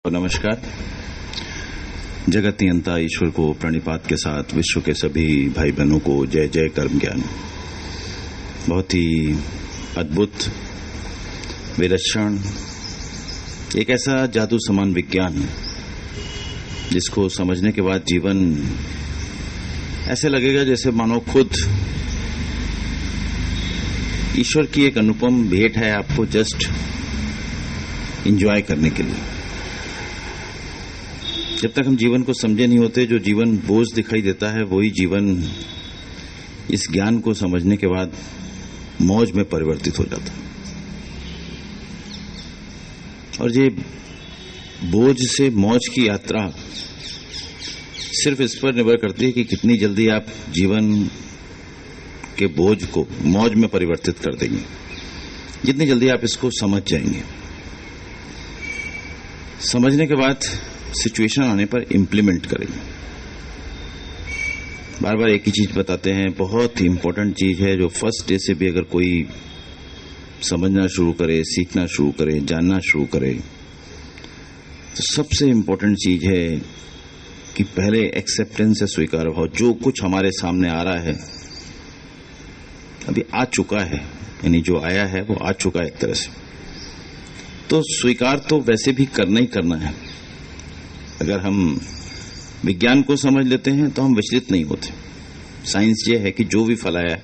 नमस्कार। जगत नियंता ईश्वर को प्रणिपात के साथ विश्व के सभी भाई बहनों को जय जय कर्म ज्ञान। बहुत ही अद्भुत, विलक्षण, एक ऐसा जादू समान विज्ञान जिसको समझने के बाद जीवन ऐसे लगेगा जैसे मानो खुद ईश्वर की एक अनुपम भेंट है आपको जस्ट एंजॉय करने के लिए। जब तक हम जीवन को समझे नहीं होते, जो जीवन बोझ दिखाई देता है वही जीवन इस ज्ञान को समझने के बाद मौज में परिवर्तित हो जाता है। और ये बोझ से मौज की यात्रा सिर्फ इस पर निर्भर करती है कि कितनी जल्दी आप जीवन के बोझ को मौज में परिवर्तित कर देंगे, जितनी जल्दी आप इसको समझ जाएंगे। समझने के बाद सिचुएशन आने पर इम्प्लीमेंट करेंगे। बार बार एक ही चीज बताते हैं, बहुत ही इंपॉर्टेंट चीज है जो फर्स्ट डे से भी अगर कोई समझना शुरू करे, सीखना शुरू करे, जानना शुरू करे, तो सबसे इंपॉर्टेंट चीज है कि पहले एक्सेप्टेंस से स्वीकार भाव। जो कुछ हमारे सामने आ रहा है, अभी आ चुका है, यानी जो आया है वो आ चुका है एक तरह से, तो स्वीकार तो वैसे भी करना ही करना है। अगर हम विज्ञान को समझ लेते हैं तो हम विचलित नहीं होते। साइंस ये है कि जो भी फल आया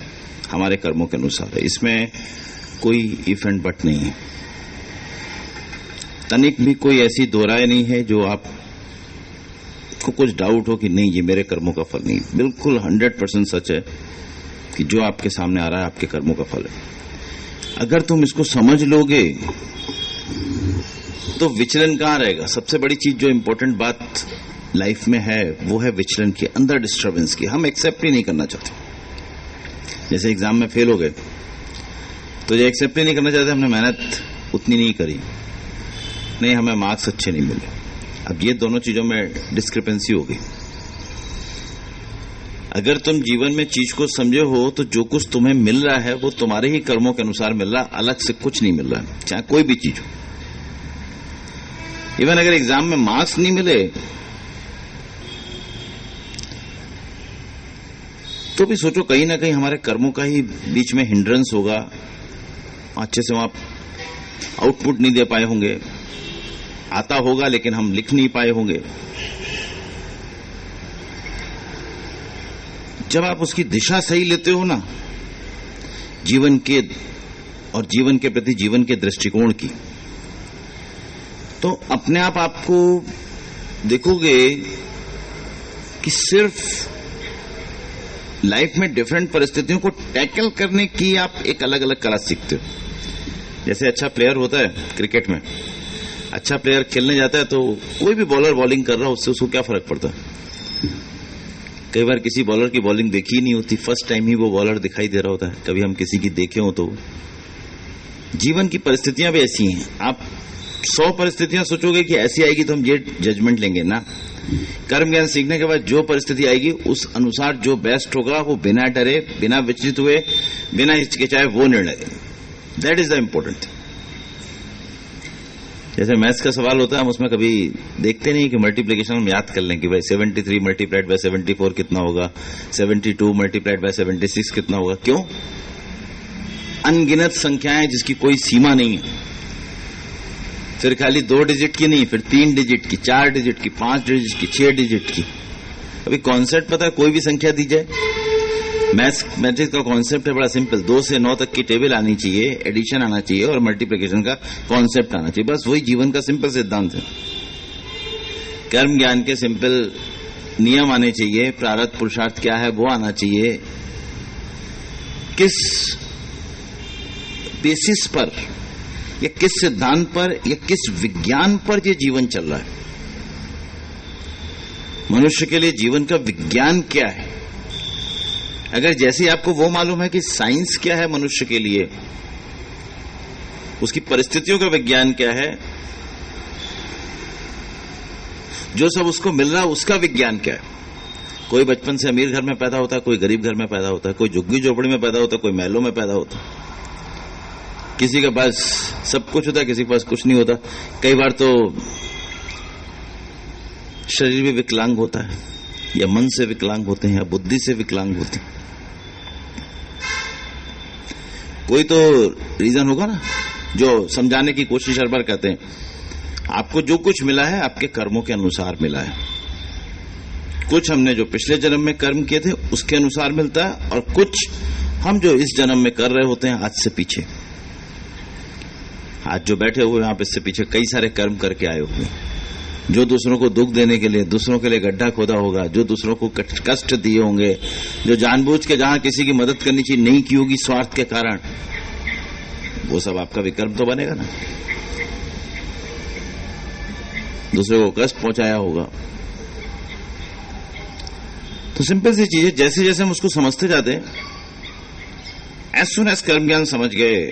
हमारे कर्मों के अनुसार है, इसमें कोई इफ एंड बट नहीं है। तनिक भी कोई ऐसी दो राय नहीं है जो आप को कुछ डाउट हो कि नहीं ये मेरे कर्मों का फल नहीं। बिल्कुल 100% सच है कि जो आपके सामने आ रहा है आपके कर्मों का फल है। अगर तुम इसको समझ लोगे तो विचलन कहां रहेगा। सबसे बड़ी चीज जो इंपॉर्टेंट बात लाइफ में है वो है विचलन की, अंदर डिस्टर्बेंस की। हम एक्सेप्ट ही नहीं करना चाहते। जैसे एग्जाम में फेल हो गए तो ये एक्सेप्ट ही नहीं करना चाहते, हमने मेहनत उतनी नहीं करी, नहीं हमें मार्क्स अच्छे नहीं मिले। अब ये दोनों चीजों में डिस्क्रिपेंसी हो गई। अगर तुम जीवन में चीज को समझे हो तो जो कुछ तुम्हें मिल रहा है वो तुम्हारे ही कर्मों के अनुसार मिल रहा है, अलग से कुछ नहीं मिल रहा है, चाहे कोई भी चीज हो। इवन अगर एग्जाम में मार्क्स नहीं मिले तो भी सोचो कहीं ना कहीं हमारे कर्मों का ही बीच में हिंड्रेंस होगा। अच्छे से वहां आउटपुट नहीं दे पाए होंगे, आता होगा लेकिन हम लिख नहीं पाए होंगे। जब आप उसकी दिशा सही लेते हो ना, जीवन के और जीवन के प्रति जीवन के दृष्टिकोण की, तो अपने आप आपको देखोगे कि सिर्फ लाइफ में डिफरेंट परिस्थितियों को टैकल करने की आप एक अलग अलग कला सीखते हो। जैसे अच्छा प्लेयर होता है क्रिकेट में, अच्छा प्लेयर खेलने जाता है तो कोई भी बॉलर बॉलिंग कर रहा हो उससे उसको क्या फर्क पड़ता है। कई बार किसी बॉलर की बॉलिंग देखी ही नहीं होती, फर्स्ट टाइम ही वो बॉलर दिखाई दे रहा होता है। कभी हम किसी की देखे हो तो जीवन की परिस्थितियां भी ऐसी हैं। आप 100 परिस्थितियां सोचोगे कि ऐसी आएगी तो हम ये जजमेंट लेंगे ना। कर्म ज्ञान सीखने के बाद जो परिस्थिति आएगी उस अनुसार जो बेस्ट होगा वो बिना डरे, बिना विचलित हुए, बिना हिचकिचाए वो निर्णय लेंगे। That is the important thing. जैसे मैथ्स का सवाल होता है, हम उसमें कभी देखते नहीं कि मल्टीप्लिकेशन हम याद कर लें कि भाई 73 मल्टीप्लाइड बाय 74 कितना होगा, 72 मल्टीप्लाइड बाय 76 कितना होगा। क्यों? अनगिनत संख्याएं जिसकी कोई सीमा नहीं है। फिर खाली 2 डिजिट की नहीं, फिर 3 डिजिट की, 4 डिजिट की, 5 डिजिट की, 6 डिजिट की। अभी कॉन्सेप्ट पता है, कोई भी संख्या दी जाए, मैथमेटिक्स का कॉन्सेप्ट है बड़ा सिंपल। 2 से 9 तक की टेबल आनी चाहिए, एडिशन आना चाहिए और मल्टीप्लिकेशन का कॉन्सेप्ट आना चाहिए। बस वही जीवन का सिंपल सिद्धांत है। कर्म ज्ञान के सिंपल नियम आने चाहिए, प्रारब्ध पुरुषार्थ क्या है वो आना चाहिए, किस बेसिस पर या किस सिद्धांत पर या किस विज्ञान पर ये जीवन चल रहा है। मनुष्य के लिए जीवन का विज्ञान क्या है। अगर जैसे आपको वो मालूम है कि साइंस क्या है मनुष्य के लिए, उसकी परिस्थितियों का विज्ञान क्या है, जो सब उसको मिल रहा है उसका विज्ञान क्या है। कोई बचपन से अमीर घर में पैदा होता है, कोई गरीब घर में पैदा होता है, कोई झुग्गी झोपड़ी में पैदा होता है, कोई महलों में पैदा होता है। किसी के पास सब कुछ होता है, किसी के पास कुछ नहीं होता। कई बार तो शरीर भी विकलांग होता है, या मन से विकलांग होते हैं, या बुद्धि से विकलांग होते हैं। कोई तो रीजन होगा ना जो समझाने की कोशिश हर बार कहते हैं, आपको जो कुछ मिला है आपके कर्मों के अनुसार मिला है। कुछ हमने जो पिछले जन्म में कर्म किए थे उसके अनुसार मिलता है, और कुछ हम जो इस जन्म में कर रहे होते हैं आज से पीछे। आज जो बैठे हुए आप इससे पीछे कई सारे कर्म करके आए हुए, जो दूसरों को दुख देने के लिए, दूसरों के लिए गड्ढा खोदा होगा, जो दूसरों को कष्ट दिए होंगे, जो जानबूझ के जहां किसी की मदद करनी चाहिए नहीं की होगी स्वार्थ के कारण, वो सब आपका विकर्म तो बनेगा ना। दूसरे को कष्ट पहुंचाया होगा। तो सिंपल सी चीज है, जैसे जैसे हम उसको समझते जाते हैं, एज सुन एज कर्म ज्ञान समझ गए,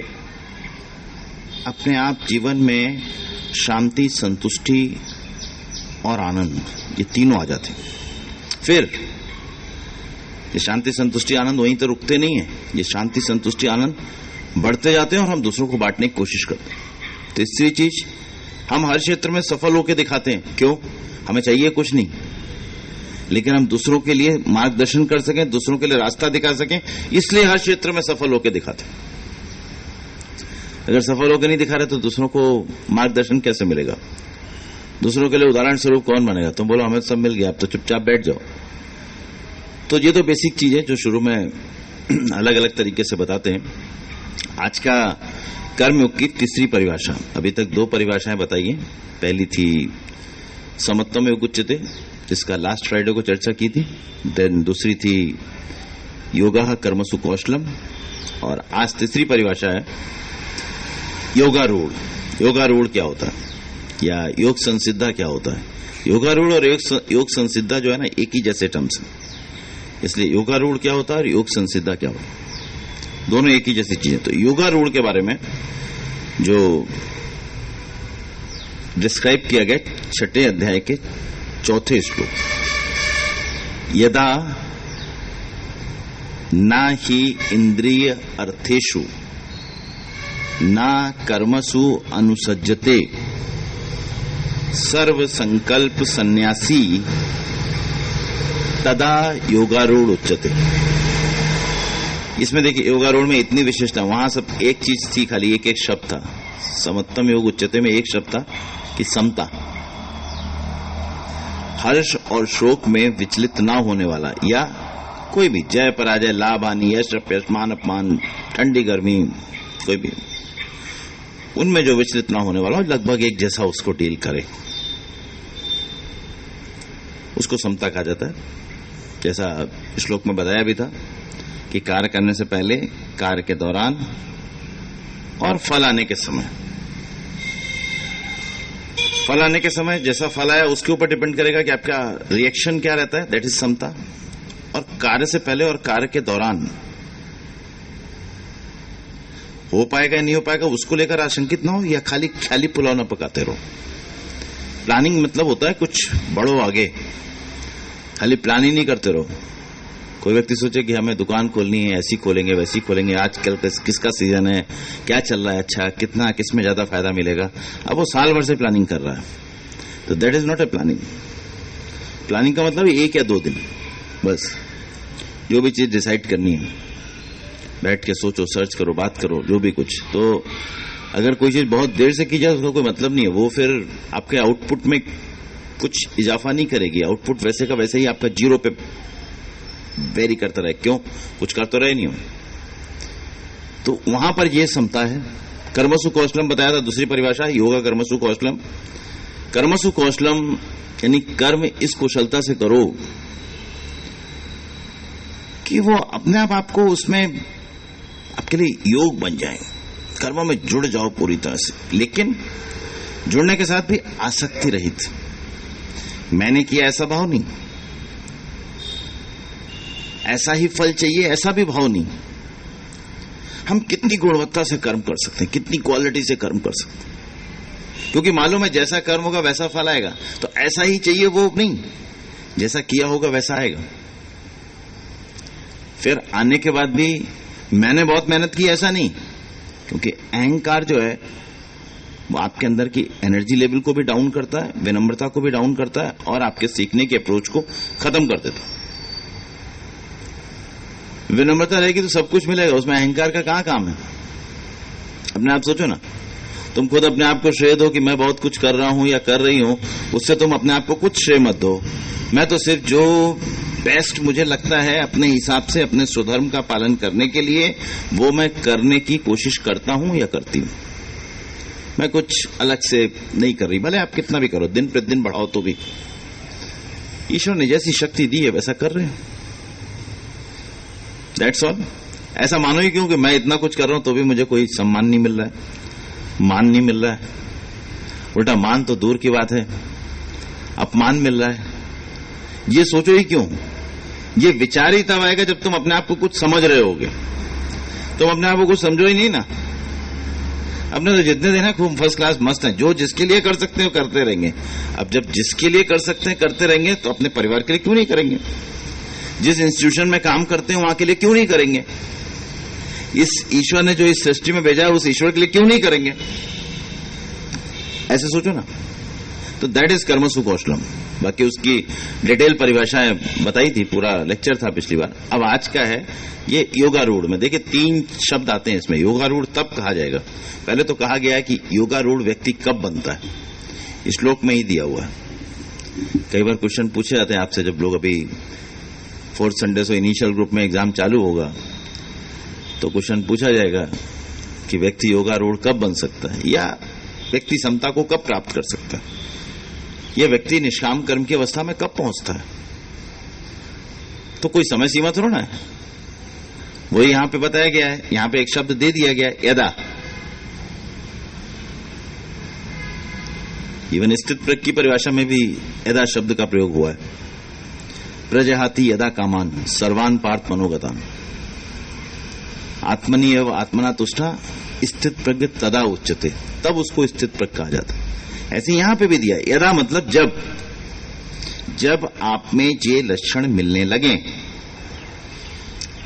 अपने आप जीवन में शांति, संतुष्टि और आनंद, ये तीनों आ जाते हैं। फिर ये शांति, संतुष्टि, आनंद वहीं तो रुकते नहीं है, ये शांति, संतुष्टि, आनंद बढ़ते जाते हैं और हम दूसरों को बांटने की कोशिश करते हैं। तीसरी चीज, हम हर क्षेत्र में सफल होकर दिखाते हैं। क्यों? हमें चाहिए कुछ नहीं, लेकिन हम दूसरों के लिए मार्गदर्शन कर सकें, दूसरों के लिए रास्ता दिखा सकें, इसलिए हर क्षेत्र में सफल होकर दिखाते हैं। अगर सफल होकर नहीं दिखा रहे तो दूसरों को मार्गदर्शन कैसे मिलेगा? दूसरों के लिए उदाहरण स्वरूप कौन बनेगा? तुम बोलो हमें सब मिल गया, अब तो चुपचाप बैठ जाओ। तो ये तो बेसिक चीज है जो शुरू में अलग अलग तरीके से बताते हैं। आज का कर्मयोग की तीसरी परिभाषा, अभी तक दो परिभाषाएं बताई हैं। पहली थी समत्वम योग उच्यते, जिसका लास्ट फ्राइडे को चर्चा की थी। देन दूसरी थी योगा कर्मसु कौशलम, और आज तीसरी परिभाषा है योगारूढ़। योगारूढ़ क्या होता है, या योग संसिद्धा क्या होता है? योगारूढ़ और योग संसिद्धा जो है ना, एक ही जैसे टर्म्स हैं, इसलिए योगारूढ़ क्या होता है और योग संसिद्धा क्या होता है, दोनों एक ही जैसी चीजें। तो योगारूढ़ के बारे में जो डिस्क्राइब किया गया 6 अध्याय के 4 श्लोक, यदा ना ही इंद्रिय अर्थेषु ना कर्मसु अनुसज्जते सर्व संकल्प सन्यासी तदा योगारूढ़ उच्यते। इसमें देखिए योगारूढ़ में इतनी विशेषता, वहां सब एक चीज थी, खाली एक शब्द था। समत्वम योग उच्यते में एक शब्द था कि समता, हर्ष और शोक में विचलित ना होने वाला, या कोई भी जय पराजय, लाभ हानि, यश अपमान, अपमान, ठंडी गर्मी, कोई भी उनमें जो विचलित ना होने वाला, लगभग एक जैसा उसको डील करे, उसको समता कहा जाता है। जैसा श्लोक में बताया भी था कि कार्य करने से पहले, कार्य के दौरान और फल आने के समय। फल आने के समय जैसा फल आया उसके ऊपर डिपेंड करेगा कि आपका रिएक्शन क्या रहता है, दैट इज समता। और कार्य से पहले और कार्य के दौरान हो पाएगा या नहीं हो पाएगा उसको लेकर आशंकित ना हो, या खाली ख्याली पुलाव ना पकाते रहो। प्लानिंग मतलब होता है कुछ बढ़ो आगे, खाली प्लान ही नहीं करते रहो। कोई व्यक्ति सोचे कि हमें दुकान खोलनी है, ऐसी खोलेंगे वैसी खोलेंगे, आजकल किसका सीजन है, क्या चल रहा है, अच्छा कितना, किसमें ज्यादा फायदा मिलेगा, अब वो साल भर से प्लानिंग कर रहा है। तो that is not a planning. Planning का मतलब 1 या 2 दिन बस, जो भी चीज डिसाइड करनी है बैठ के सोचो, सर्च करो, बात करो, जो भी कुछ। तो अगर कोई चीज बहुत देर से की जाए उसका कोई मतलब नहीं है, वो फिर आपके आउटपुट में कुछ इजाफा नहीं करेगी। आउटपुट वैसे का वैसे ही आपका जीरो पे वेरी करता रहे। क्यों? कुछ कर तो रहे नहीं हो। तो वहां पर यह समता है। कर्मसु कौशलम बताया था, दूसरी परिभाषा योगा कर्मसु कौशलम। कर्मसु कौशलम यानी कर्म इस कुशलता से करो कि वो अपने आप आपको उसमें आपके लिए योग बन जाए, कर्म में जुड़ जाओ पूरी तरह से, लेकिन जुड़ने के साथ भी आसक्ति रहित। मैंने किया ऐसा भाव नहीं, ऐसा ही फल चाहिए ऐसा भी भाव नहीं। हम कितनी गुणवत्ता से कर्म कर सकते हैं, कितनी क्वालिटी से कर्म कर सकते हैं, क्योंकि मालूम है जैसा कर्म होगा वैसा फल आएगा। तो ऐसा ही चाहिए वो नहीं, जैसा किया होगा वैसा आएगा। फिर आने के बाद भी मैंने बहुत मेहनत की ऐसा नहीं, क्योंकि अहंकार जो है वो आपके अंदर की एनर्जी लेवल को भी डाउन करता है, विनम्रता को भी डाउन करता है और आपके सीखने के अप्रोच को खत्म कर देता है। विनम्रता रहेगी तो सब कुछ मिलेगा, उसमें अहंकार का कहां काम है। अपने आप सोचो ना, तुम खुद अपने आप को श्रेय दो कि मैं बहुत कुछ कर रहा हूं या कर रही हूं, उससे तुम अपने आप को कुछ श्रेय मत दो। मैं तो सिर्फ जो बेस्ट मुझे लगता है अपने हिसाब से अपने स्वधर्म का पालन करने के लिए वो मैं करने की कोशिश करता हूं या करती हूं। मैं कुछ अलग से नहीं कर रही, भले आप कितना भी करो, दिन प्रतिदिन बढ़ाओ तो भी ईश्वर ने जैसी शक्ति दी है वैसा कर रहे हैं। That's all. ऐसा मानो ही क्यों कि मैं इतना कुछ कर रहा हूं तो भी मुझे कोई सम्मान नहीं मिल रहा है, मान नहीं मिल रहा है। उल्टा मान तो दूर की बात है, अपमान मिल रहा है। ये सोचो ही क्यों? ये विचार ही तब आएगा जब तुम अपने आप को कुछ समझ रहे होगे। तुम अपने आप को कुछ समझो ही नहीं ना। अपने तो जितने दिन है खूब फर्स्ट क्लास मस्त हैं, जो जिसके लिए कर सकते हो करते रहेंगे। अब जब जिसके लिए कर सकते हैं करते रहेंगे तो अपने परिवार के लिए क्यों नहीं करेंगे? जिस इंस्टीट्यूशन में काम करते हैं वहां के लिए क्यों नहीं करेंगे? इस ईश्वर ने जो इस सृष्टि में भेजा है उस ईश्वर के लिए क्यों नहीं करेंगे? ऐसे सोचो ना। तो दैट इज कर्मसु कौशलम। बाकी उसकी डिटेल परिभाषाएं बताई थी, पूरा लेक्चर था पिछली बार। अब आज का है ये योगारूढ़ में। देखिए 3 शब्द आते हैं इसमें। योगारूढ़ तब कहा जाएगा, पहले तो कहा गया है कि योगारूढ़ व्यक्ति कब बनता है, इस श्लोक में ही दिया हुआ है। कई बार क्वेश्चन पूछे जाते हैं आपसे, जब लोग अभी 4th संडे से इनिशियल ग्रुप में एग्जाम चालू होगा तो क्वेश्चन पूछा जाएगा कि व्यक्ति योगारूढ़ कब बन सकता है, या व्यक्ति समता को कब प्राप्त कर सकता है, यह व्यक्ति निष्काम कर्म की अवस्था में कब पहुंचता है। तो कोई समय सीमा थोड़ा ना है, वही यहां पे बताया गया है। यहां पे एक शब्द दे दिया गया है, यदा। इवन स्थित प्रज्ञ की परिभाषा में भी यदा शब्द का प्रयोग हुआ है। प्रजहाति यदा कामान सर्वान पार्थ मनोगतान आत्मनि एव आत्मना तुष्टा स्थित प्रज्ञ तदा उच्यते, तब उसको स्थित प्रज्ञ कहा जाता है। ऐसे यहां पे भी दिया, यदा मतलब जब आप में ये लक्षण मिलने लगे।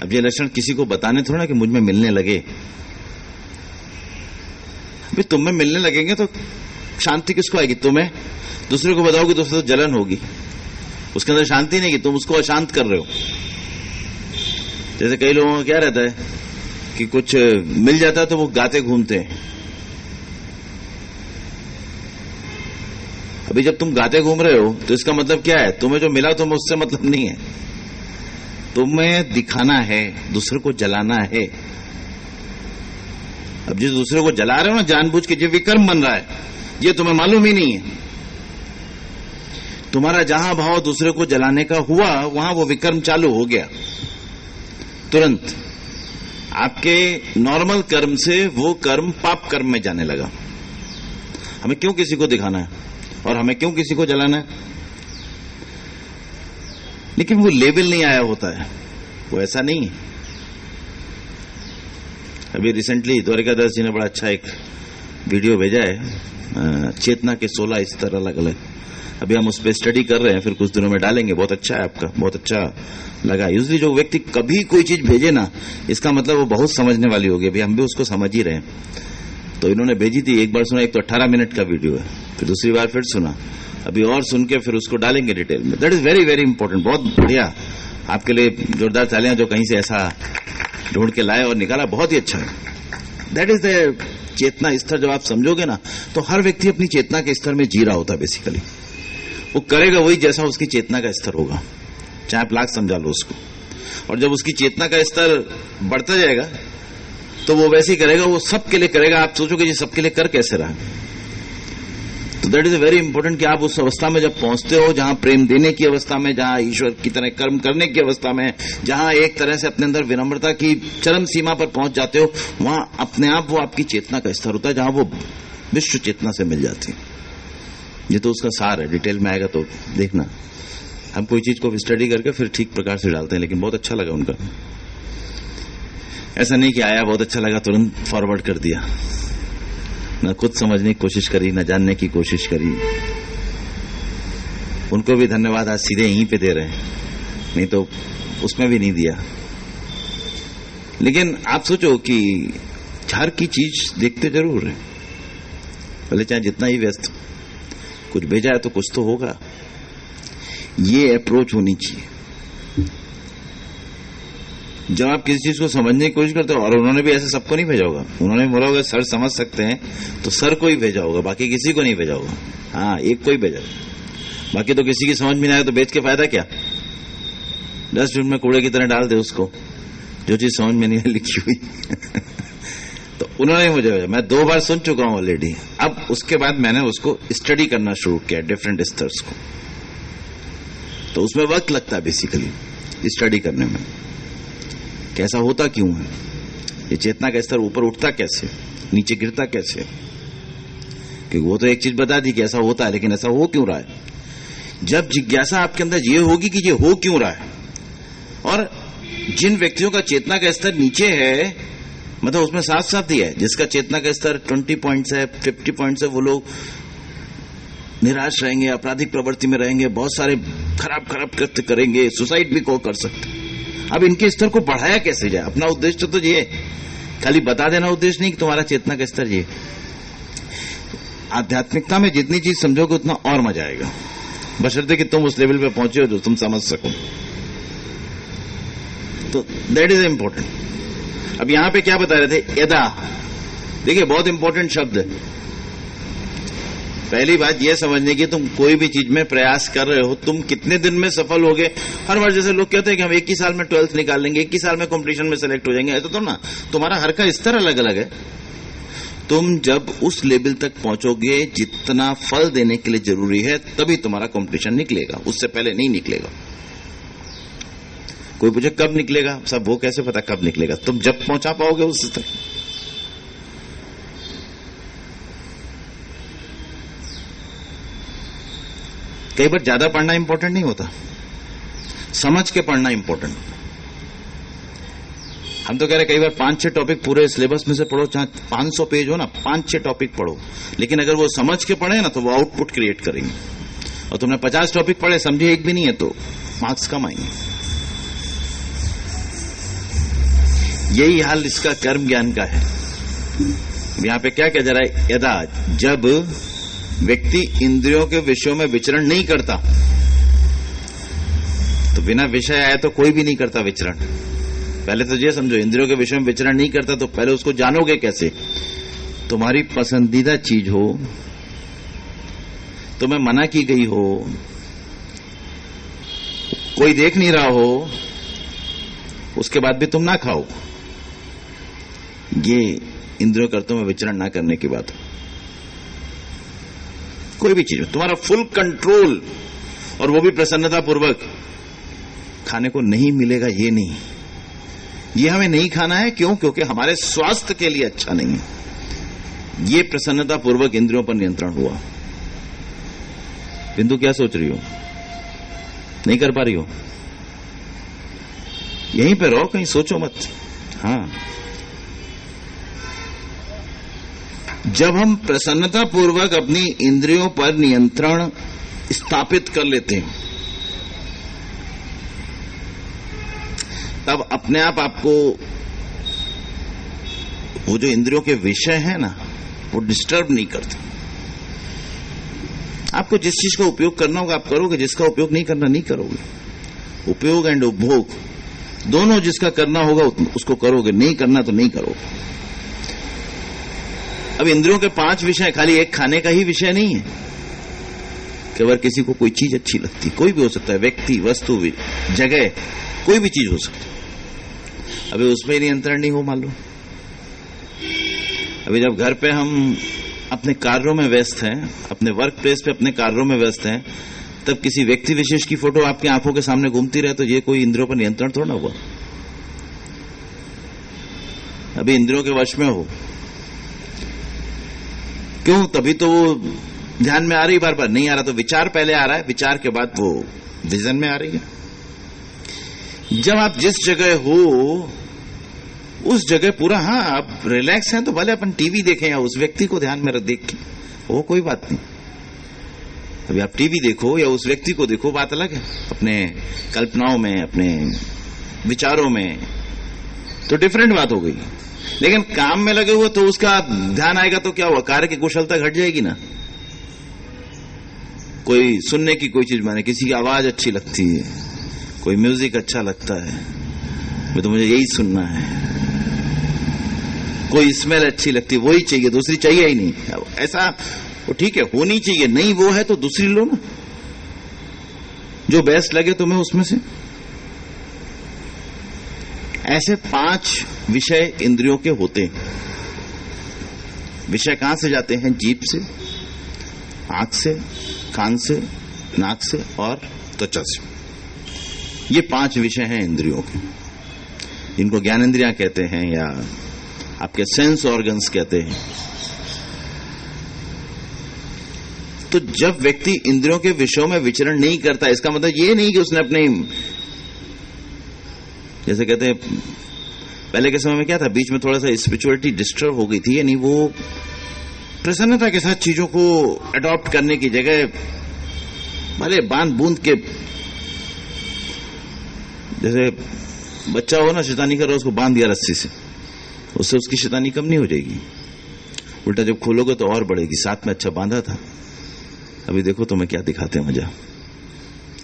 अब ये लक्षण किसी को बताने थोड़ा ना कि मुझ में मिलने लगे। अभी तुम में मिलने लगेंगे तो शांति किसको आएगी? तुम्हें। दूसरे को बताओगे तो उससे तो जलन होगी, उसके अंदर शांति नहीं कि तुम उसको अशांत कर रहे हो। जैसे कई लोगों का क्या रहता है कि कुछ मिल जाता है तो वो गाते घूमते हैं। अभी जब तुम गाते घूम रहे हो तो इसका मतलब क्या है? तुम्हें जो मिला तुम्हें उससे मतलब नहीं है, तुम्हें दिखाना है, दूसरे को जलाना है। अब जिस दूसरे को जला रहे हो ना जानबूझ के, जो विकर्म बन रहा है, ये तुम्हें मालूम ही नहीं है। तुम्हारा जहां भाव दूसरे को जलाने का हुआ वहां वो विकर्म चालू हो गया तुरंत। आपके नॉर्मल कर्म से वो कर्म पाप कर्म में जाने लगा। हमें क्यों किसी को दिखाना है और हमें क्यों किसी को जलाना है? लेकिन वो लेवल नहीं आया होता है, वो ऐसा नहीं है। अभी रिसेंटली द्वारिकादास जी ने बड़ा अच्छा एक वीडियो भेजा है, चेतना के 16 स्तर अलग अलग। अभी हम उस पर स्टडी कर रहे हैं, फिर कुछ दिनों में डालेंगे। बहुत अच्छा है, आपका बहुत अच्छा लगा। यूजली जो व्यक्ति कभी कोई चीज भेजे ना, इसका मतलब वो बहुत समझने वाली होगी। अभी हम भी उसको समझ ही रहे हैं। तो इन्होंने भेजी थी, एक बार सुना, एक तो 18 मिनट का वीडियो है, फिर दूसरी बार फिर सुना, अभी और सुन के फिर उसको डालेंगे डिटेल में। That is very very important. बहुत बढ़िया, आपके लिए जोरदार तालियां जो कहीं से ऐसा ढूंढ के लाए और निकाला, बहुत ही अच्छा है। दैट इज द चेतना स्तर। जब आप समझोगे ना तो हर व्यक्ति अपनी चेतना के स्तर में जी रहा होता है। बेसिकली वो करेगा वही जैसा उसकी चेतना का स्तर होगा, चाहे आप लाख समझा लो उसको। और जब उसकी चेतना का स्तर बढ़ता जाएगा तो वो वैसे ही करेगा, वो सबके लिए करेगा। आप सोचोगे जी सबके लिए कर कैसे रहा। तो दैट इज वेरी इंपॉर्टेंट कि आप उस अवस्था में जब पहुंचते हो जहां प्रेम देने की अवस्था में, जहां ईश्वर की तरह कर्म करने की अवस्था में, जहां एक तरह से अपने अंदर विनम्रता की चरम सीमा पर पहुंच जाते हो, वहां अपने आप वो आपकी चेतना का स्तर होता है, जहां वो विश्व चेतना से मिल जाती है। ये तो उसका सार है, डिटेल में आएगा तो देखना। हम कोई चीज को स्टडी करके फिर ठीक प्रकार से डालते हैं, लेकिन बहुत अच्छा लगा उनका। ऐसा नहीं कि आया बहुत अच्छा लगा तुरंत फॉरवर्ड कर दिया, न खुद समझने की कोशिश करी, न जानने की कोशिश करी। उनको भी धन्यवाद, आज सीधे यहीं पे दे रहे हैं, नहीं तो उसमें भी नहीं दिया। लेकिन आप सोचो कि हर की चीज देखते जरूर है। भले चाहे जितना ही व्यस्त, कुछ भेजा है तो कुछ तो होगा। ये अप्रोच होनी चाहिए। जब आप किसी चीज को समझने की कोशिश करते हो, और उन्होंने भी ऐसे सबको नहीं भेजा होगा, उन्होंने बोला होगा सर समझ सकते हैं तो सर को ही भेजा होगा, बाकी किसी को नहीं भेजा होगा। हाँ, एक को ही भेजा, बाकी तो किसी की समझ में नहीं आया तो बेच के फायदा क्या। डस्टबिन में कूड़े की तरह डाल दे उसको, जो चीज समझ में नहीं है लिखी हुई। तो उन्होंने मुझे भेजा, मैं 2 बार सुन चुका हूं ऑलरेडी। अब उसके बाद मैंने उसको स्टडी करना शुरू किया, डिफरेंट स्तर्स को। तो उसमें वक्त लगता है बेसिकली स्टडी करने में, कैसा होता क्यों है, ये चेतना का स्तर ऊपर उठता कैसे, नीचे गिरता कैसे। क्योंकि वो तो एक चीज बता दी कि ऐसा होता है, लेकिन ऐसा हो क्यों रहा है। जब जिज्ञासा आपके अंदर ये होगी कि ये हो क्यों रहा है, और जिन व्यक्तियों का चेतना का स्तर नीचे है, मतलब उसमें साफ साफ दिया है, जिसका चेतना का स्तर 20 पॉइंट्स है, 50 पॉइंट्स है, वो लोग निराश रहेंगे, आपराधिक प्रवृत्ति में रहेंगे, बहुत सारे खराब खराब कृत्य करेंगे, सुसाइड भी को कर सकते। अब इनके स्तर को बढ़ाया कैसे जाए। अपना उद्देश्य तो ये, खाली बता देना उद्देश्य नहीं कि तुम्हारा चेतना का स्तर ये। आध्यात्मिकता में जितनी चीज समझोगे उतना और मजा आएगा, बशर्ते कि तुम उस लेवल पे पहुंचे हो जो तुम समझ सको। तो दैट इज इंपॉर्टेंट। अब यहां पे क्या बता रहे थे, यदा। देखिए बहुत इंपॉर्टेंट शब्द है। पहली बात यह समझने की, तुम कोई भी चीज में प्रयास कर रहे हो, तुम कितने दिन में सफल होगे। हर बार जैसे लोग कहते हैं कि हम 1 ही साल में 12th निकाल लेंगे, 1 ही साल में कॉम्पिटिशन में सेलेक्ट हो जाएंगे, ऐसा तो ना। तुम्हारा हर का स्तर अलग अलग है। तुम जब उस लेवल तक पहुंचोगे जितना फल देने के लिए जरूरी है, तभी तुम्हारा कॉम्पिटिशन निकलेगा, उससे पहले नहीं निकलेगा। कोई पूछे कब निकलेगा, सब वो कैसे पता कब निकलेगा, तुम जब पहुंचा पाओगे उस तक। कई बार ज्यादा पढ़ना इंपॉर्टेंट नहीं होता, समझ के पढ़ना इंपॉर्टेंट। हम तो कह रहे कई बार 5-6 टॉपिक पूरे सिलेबस में से पढ़ो, चाहे 500 पेज हो ना, 5-6 टॉपिक पढ़ो, लेकिन अगर वो समझ के पढ़े ना तो वो आउटपुट क्रिएट करेंगे। और तुमने 50 टॉपिक पढ़े, समझे एक भी नहीं है, तो मार्क्स कम आएंगे। यही हाल इसका कर्म ज्ञान का है। यहां पे क्या कहा जा रहा है, यदा, जब व्यक्ति इंद्रियों के विषयों में विचरण नहीं करता। तो बिना विषय आए तो कोई भी नहीं करता विचरण। पहले तो ये समझो, इंद्रियों के विषयों में विचरण नहीं करता तो पहले उसको जानोगे कैसे। तुम्हारी पसंदीदा चीज हो, तुम्हें मना की गई हो, कोई देख नहीं रहा हो, उसके बाद भी तुम ना खाओ, ये इंद्रियों कर्तों में विचरण ना करने की बात है। कोई भी चीज, तुम्हारा फुल कंट्रोल, और वो भी प्रसन्नता पूर्वक। खाने को नहीं मिलेगा ये नहीं, ये हमें नहीं खाना है। क्यों? क्योंकि हमारे स्वास्थ्य के लिए अच्छा नहीं है। ये प्रसन्नता पूर्वक इंद्रियों पर नियंत्रण हुआ। बिंदु क्या सोच रही हो, नहीं कर पा रही हो, यहीं पे रहो, कहीं सोचो मत। हाँ, जब हम प्रसन्नता पूर्वक अपनी इंद्रियों पर नियंत्रण स्थापित कर लेते हैं, तब अपने आप आपको वो जो इंद्रियों के विषय है ना, वो डिस्टर्ब नहीं करते। आपको जिस चीज का उपयोग करना होगा आप करोगे, जिसका उपयोग नहीं करना नहीं करोगे। उपयोग एंड उपभोग दोनों जिसका करना होगा उसको करोगे, नहीं करना तो नहीं करोगे। अब इंद्रियों के 5 विषय खाली एक खाने का ही विषय नहीं है। केवल किसी को कोई चीज अच्छी लगती, कोई भी हो सकता है, व्यक्ति, वस्तु, जगह, कोई भी चीज हो सकती है। अभी उसमें नियंत्रण नहीं हो, मान लो अभी जब घर पे हम अपने कार्यों में व्यस्त हैं, अपने वर्क प्लेस पे अपने कार्यों में व्यस्त हैं, तब किसी व्यक्ति विशेष की फोटो आपकी आंखों के सामने घूमती रहे तो ये कोई इंद्रियों पर नियंत्रण थोड़ा ना हुआ। अभी इंद्रियों के वश में हो, क्यों? तभी तो वो ध्यान में आ रही, बार बार नहीं आ रहा तो विचार पहले आ रहा है, विचार के बाद वो विजन में आ रही है। जब आप जिस जगह हो उस जगह पूरा, हाँ आप रिलैक्स हैं तो भले अपन टीवी देखें या उस व्यक्ति को ध्यान में देख के, वो कोई बात नहीं। अभी आप टीवी देखो या उस व्यक्ति को देखो, बात अलग है। अपने कल्पनाओं में, अपने विचारों में तो डिफरेंट बात हो गई। लेकिन काम में लगे हुए तो उसका ध्यान आएगा तो क्या हुआ, कार्य की कुशलता घट जाएगी ना। कोई सुनने की कोई चीज, माने किसी की आवाज अच्छी लगती है, कोई म्यूजिक अच्छा लगता है, तो मुझे यही सुनना है। कोई स्मेल अच्छी लगती है, वही चाहिए, दूसरी चाहिए ही नहीं। ऐसा वो ठीक है, होनी चाहिए, नहीं वो है तो दूसरी लो ना, जो बेस्ट लगे तुम्हें उसमें से। ऐसे 5 विषय इंद्रियों के होते हैं। विषय कहां से जाते हैं? जीभ से, आंख से, कान से, नाक से और त्वचा से। ये 5 विषय हैं इंद्रियों के, जिनको ज्ञानेंद्रियां कहते हैं या आपके सेंस ऑर्गन्स कहते हैं। तो जब व्यक्ति इंद्रियों के विषयों में विचरण नहीं करता, इसका मतलब ये नहीं कि उसने अपने, जैसे कहते हैं पहले के समय में क्या था, बीच में थोड़ा सा स्पिरिचुअलिटी डिस्टर्ब हो गई थी, यानी वो प्रसन्नता के साथ चीजों को अडॉप्ट करने की जगह भले बांध बूंद के, जैसे बच्चा हो ना शैतानी कर रहा, उसको बांध दिया रस्सी से, उससे उसकी शैतानी कम नहीं हो जाएगी, उल्टा जब खोलोगे तो और बढ़ेगी। साथ में अच्छा बांधा था, अभी देखो तुम्हें क्या दिखाते हैं मजा।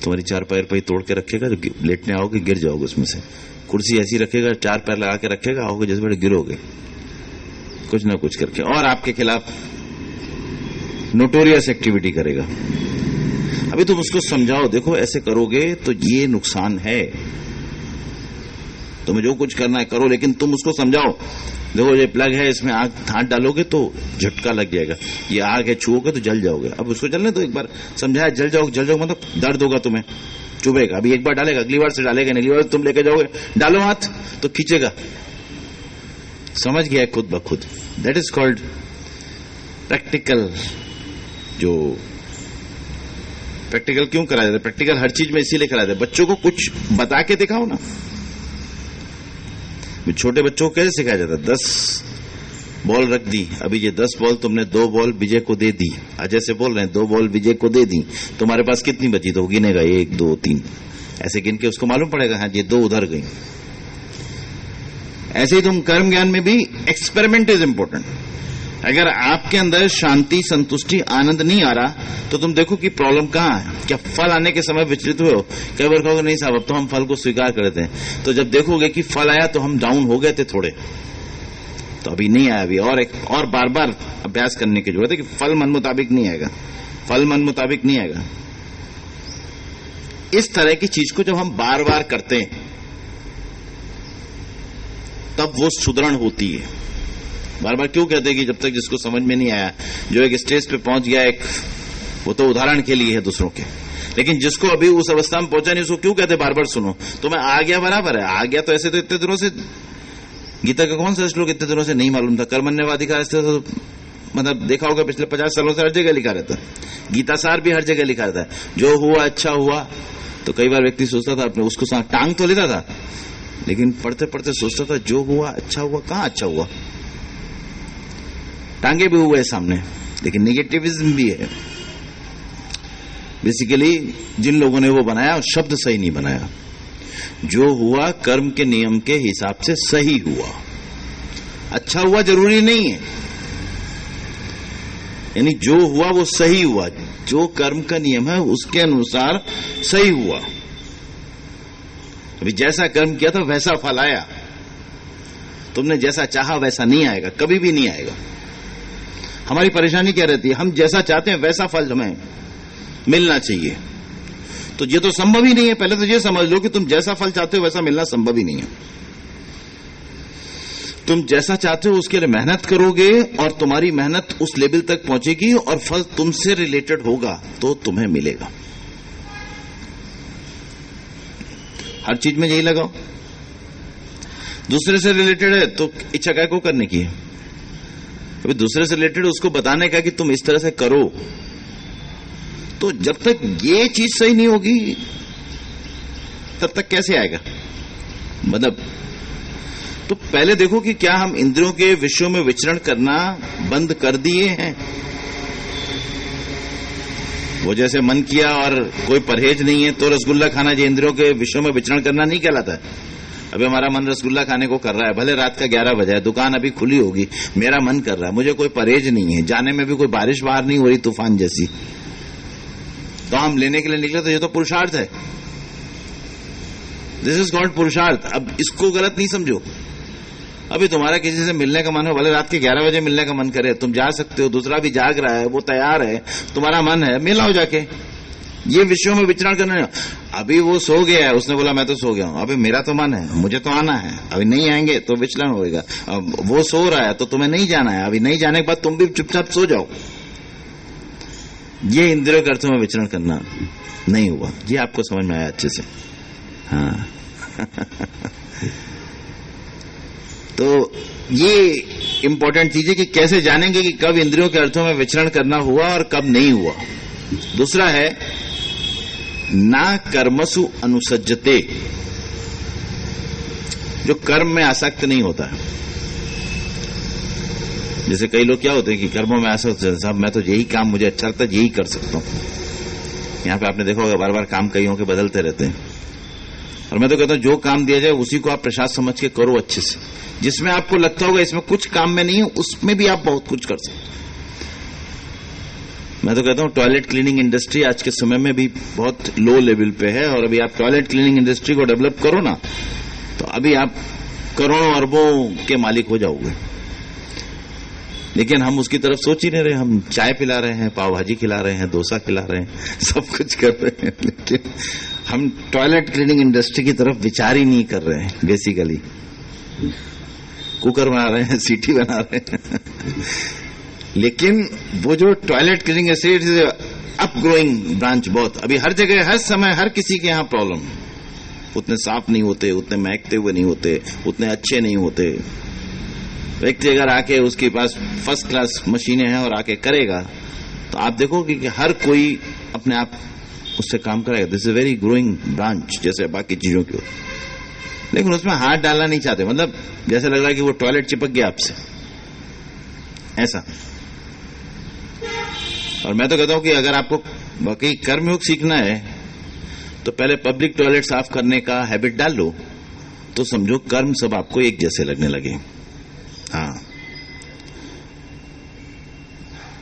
तुम्हारी 4 पैर पर तोड़ के रखेगा, जो लेटने आओगे गिर जाओगे उसमें से। कुर्सी ऐसी रखेगा, 4 पैर लगा के रखेगा, आओगे जैसे बड़े गिरोगे, कुछ ना कुछ करके, और आपके खिलाफ नोटोरियस एक्टिविटी करेगा। अभी तुम उसको समझाओ, देखो ऐसे करोगे तो ये नुकसान है, तुम्हें जो कुछ करना है करो, लेकिन तुम उसको समझाओ, देखो ये प्लग है, इसमें आग हाथ डालोगे तो झटका लग जाएगा, ये आग है, छुओगे तो जल जाओगे। अब उसको जलने तो एक बार समझाया, जल जाओगे मतलब दर्द होगा, तुम्हें चुभेगा। अभी एक बार डालेगा, अगली बार से डालेगा नहीं, अगली बार तुम लेके जाओगे, डालो हाथ तो खींचेगा, समझ गया खुद ब खुद। That is called practical. जो प्रैक्टिकल क्यों कराया जाता है? प्रैक्टिकल हर चीज में इसीलिए कराया जाता है, बच्चों को कुछ बता के दिखाओ ना। छोटे बच्चों को कैसे सिखाया जाता है? 10 बॉल रख दी, अभी ये 10 बॉल तुमने 2 बॉल विजय को दे दी, अजय से बोल रहे हैं 2 बॉल विजय को दे दी, तुम्हारे पास कितनी बची? तो गिनेगा 1 2 3, ऐसे गिन के उसको मालूम पड़ेगा, हाँ ये 2 उधर गई। ऐसे ही तुम कर्म ज्ञान में भी एक्सपेरिमेंट इज इंपॉर्टेंट। अगर आपके अंदर शांति, संतुष्टि, आनंद नहीं आ रहा तो तुम देखो कि प्रॉब्लम कहां है। क्या फल आने के समय विचलित हुए हो? कई बार कहोगे नहीं साहब अब तो हम फल को स्वीकार कर लेते हैं, तो जब देखोगे कि फल आया तो हम डाउन हो गए थे थोड़े, तो अभी नहीं आया, अभी और बार बार अभ्यास करने की जरूरत है कि फल मन मुताबिक नहीं आएगा, फल मन मुताबिक नहीं आएगा। इस तरह की चीज को जब हम बार बार करते हैं तब वो सुदृढ़ होती है। बार बार क्यों कहते हैं कि जब तक जिसको समझ में नहीं आया, जो एक स्टेज पे पहुंच गया, एक वो तो उदाहरण के लिए है दूसरों के, लेकिन जिसको अभी उस अवस्था में पहुंचा नहीं उसको क्यों कहते बार बार सुनो? तो मैं आ गया बराबर है, आ गया तो ऐसे तो इतने दिनों से गीता का कौन सा श्लोक इतने दिनों से नहीं मालूम था? कर्मण्यवाधिकार से तो मतलब देखा होगा पिछले 50 सालों से हर जगह लिखा रहता है, गीता सार भी हर जगह लिखा रहता है। जो हुआ अच्छा हुआ, तो कई बार व्यक्ति सोचता था अपने उसको टांग तो लेता था, लेकिन पढ़ते पढ़ते सोचता था जो हुआ अच्छा हुआ, कहां अच्छा हुआ? टांगे भी हुए सामने, लेकिन नेगेटिविज्म भी है। बेसिकली जिन लोगों ने वो बनाया शब्द सही नहीं बनाया। जो हुआ कर्म के नियम के हिसाब से सही हुआ, अच्छा हुआ जरूरी नहीं है, यानी जो हुआ वो सही हुआ, जो कर्म का नियम है उसके अनुसार सही हुआ। अभी जैसा कर्म किया था वैसा फल आया, तुमने जैसा चाहा वैसा नहीं आएगा, कभी भी नहीं आएगा। हमारी परेशानी क्या रहती है? हम जैसा चाहते हैं वैसा फल हमें मिलना चाहिए, तो ये तो संभव ही नहीं है। पहले तो ये समझ लो कि तुम जैसा फल चाहते हो वैसा मिलना संभव ही नहीं है। तुम जैसा चाहते हो उसके लिए मेहनत करोगे और तुम्हारी मेहनत उस लेवल तक पहुंचेगी और फल तुमसे रिलेटेड होगा तो तुम्हें मिलेगा। हर चीज में यही लगाओ। दूसरे से रिलेटेड है तो इच्छा क्या को करने की है? अभी दूसरे से रिलेटेड उसको बताने का कि तुम इस तरह से करो, तो जब तक ये चीज सही नहीं होगी तब तक कैसे आएगा? मतलब तो पहले देखो कि क्या हम इंद्रियों के विषयों में विचरण करना बंद कर दिए हैं? वो जैसे मन किया और कोई परहेज नहीं है तो रसगुल्ला खाना, जो इंद्रियों के विषयों में विचरण करना नहीं कहलाता है। अभी हमारा मन रसगुल्ला खाने को कर रहा है, भले रात का 11 बजे है, दुकान अभी खुली होगी, मेरा मन कर रहा है, मुझे कोई परहेज नहीं है, जाने में भी कोई बारिश बाहर नहीं हो रही तूफान जैसी, तो हम लेने के लिए निकले, तो ये तो पुरुषार्थ है। दिस इज कॉल्ड पुरुषार्थ। अब इसको गलत नहीं समझो। अभी तुम्हारा किसी से मिलने का मन हो, भले रात के 11 बजे मिलने का मन करे, तुम जा सकते हो, दूसरा भी जाग रहा है, वो तैयार है, तुम्हारा मन है, मिलाओ जाके। ये विषयों में विचरण करना नहीं। अभी वो सो गया है, उसने बोला मैं तो सो गया हूं, अभी मेरा तो मन है, मुझे तो आना है, अभी नहीं आएंगे तो विचलन होगा। अब वो सो रहा है तो तुम्हें नहीं जाना है, अभी नहीं जाने के बाद तुम भी चुपचाप सो जाओ। ये इंद्रियों के अर्थों में विचरण करना नहीं हुआ। ये आपको समझ में आया अच्छे से? हाँ। तो ये इंपॉर्टेंट चीज है कि कैसे जानेंगे कि कब इंद्रियों के अर्थों में विचरण करना हुआ और कब नहीं हुआ। दूसरा है ना कर्मसु अनुसज्जते, जो कर्म में आसक्त नहीं होता है। जैसे कई लोग क्या होते हैं कि कर्मों में आसक्त, साहब मैं तो यही काम मुझे अच्छा लगता है, यही कर सकता हूं। यहां पे आपने देखा होगा बार बार काम कईयों के बदलते रहते हैं, और मैं तो कहता हूं जो काम दिया जाए उसी को आप प्रसाद समझ के करो अच्छे से। जिसमें आपको लगता होगा इसमें कुछ काम में नहीं है, उसमें भी आप बहुत कुछ कर सकते। मैं तो कहता हूं टॉयलेट क्लीनिंग इंडस्ट्री आज के समय में भी बहुत लो लेवल पे है, और अभी आप टॉयलेट क्लीनिंग इंडस्ट्री को डेवलप करो ना, तो अभी आप करोड़ों अरबों के मालिक हो जाओगे। लेकिन हम उसकी तरफ सोच ही नहीं रहे। हम चाय पिला रहे हैं, पाव भाजी खिला रहे हैं, डोसा खिला रहे हैं, सब कुछ कर रहे हैं, लेकिन हम टॉयलेट क्लीनिंग इंडस्ट्री की तरफ विचार ही नहीं कर रहे हैं। बेसिकली कुकर बना रहे हैं, सीटी बना रहे हैं, लेकिन वो जो toilet cleaning industry up growing branch बहुत, अभी हर जगह हर समय हर किसी के यहां प्रॉब्लम। उतने साफ नहीं होते, उतने महकते हुए नहीं होते, उतने अच्छे नहीं होते। व्यक्ति अगर आके उसके पास फर्स्ट क्लास मशीनें हैं और आके करेगा, तो आप देखोगे कि हर कोई अपने आप उससे काम करेगा। This is very growing branch, जैसे बाकी चीजों की। लेकिन उसमें हाथ डालना नहीं चाहते, मतलब जैसे लग रहा है कि वो टॉयलेट चिपक गया आपसे, ऐसा। और मैं तो कहता हूं कि अगर आपको वाकई कर्मयोग सीखना है तो पहले पब्लिक टॉयलेट साफ करने का हैबिट डाल लो, तो समझो कर्म सब आपको एक जैसे लगने लगे। हाँ,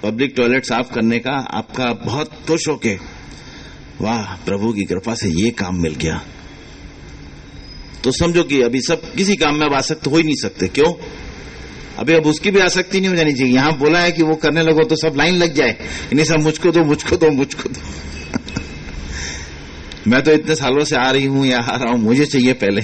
पब्लिक टॉयलेट साफ करने का आपका बहुत खुश होके, वाह प्रभु की कृपा से ये काम मिल गया, तो समझो कि अभी सब किसी काम में अब आसक्त हो ही नहीं सकते। क्यों? अभी अब उसकी भी आसक्ति नहीं हो जानी चाहिए। यहां बोला है कि वो करने लगो तो सब लाइन लग जाए, नहीं सब मुझको दो, मुझको दो, मुझको दो। मैं तो इतने सालों से आ रही हूं या आ रहा हूं, मुझे चाहिए पहले।